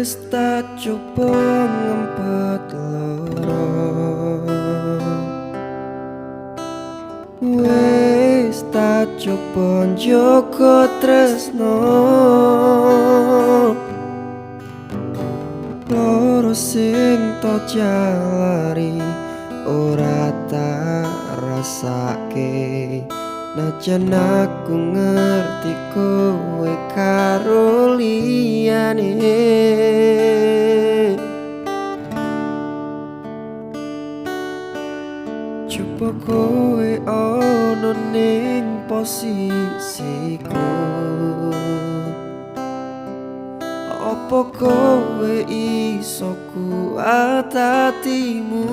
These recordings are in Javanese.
Wis tak coba ngempet loro, wis tak coba njogo tresno, loro sing to jalari ora tak rasake. Najan aku ngerti kowe karo liyane, coba kowe ono ning posisiku, apa kowe iso kuat hatimu,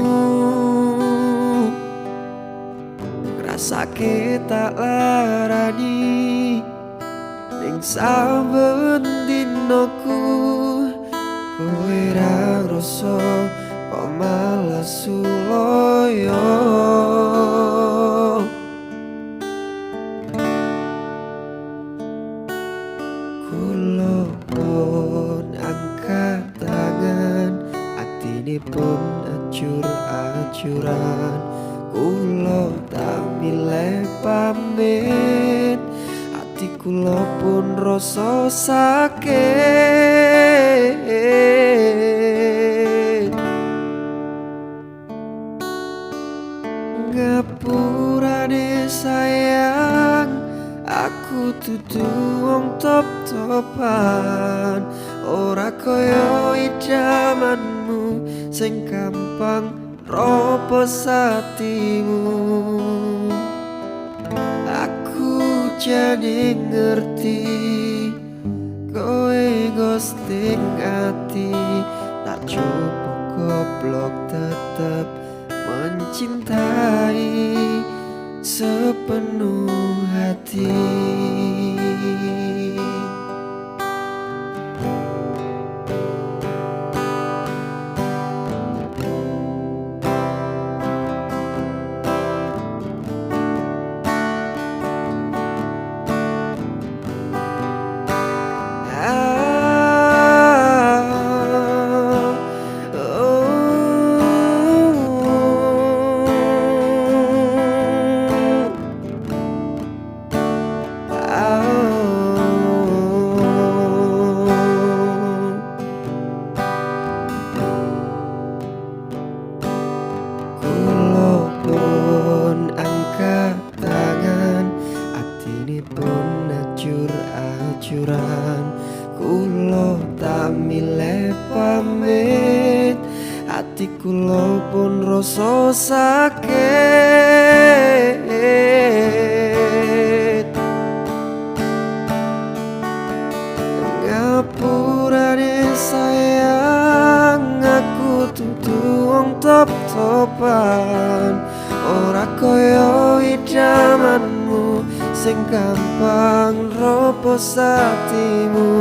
ngrasake tak larani ning saben dinoku. Kowe ra ngrasa kok malah suloyo, kula pun angkat tangan, atine pun acur-acuran. Kula tak milih pamit, ati kula pun rasa sakit. Ngapurane sayang, aku dudu wong top-topan, ora kaya idamanmu sing gampang ropos hatimu. Aku jadi ngerti kowe ghosting ati, tak coba goblok tetep mencintai sepenuh hati. Acur-acuran, kula tak milih pamit, hati kula pun rasa sakit. Ngapurane sayang, aku dudu wong top-topan, ora kaya idamanmu sing gampang ropos hatimu.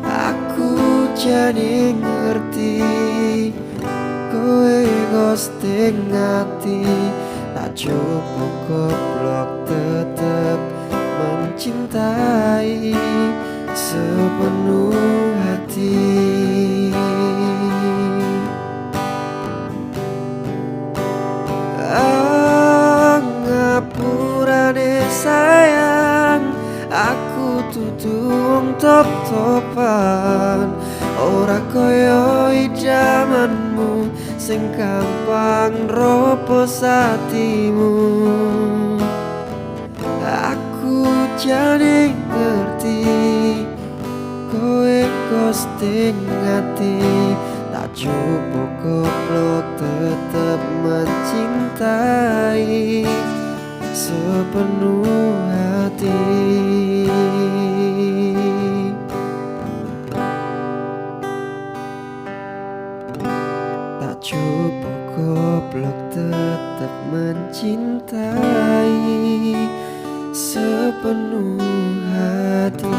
Aku jadi ngerti kowe ghosting ati, tak coba goblok tetep mencintai sepenuh hati. Sayang, aku dudu wong top-topan, ora kaya idamanmu sing gampang ropos hatimu. Aku jadi ngerti kowe ghosting ati, tak coba goblok tetep mencintai sepenuh hati. Tak coba goblok tetap mencintai sepenuh hati.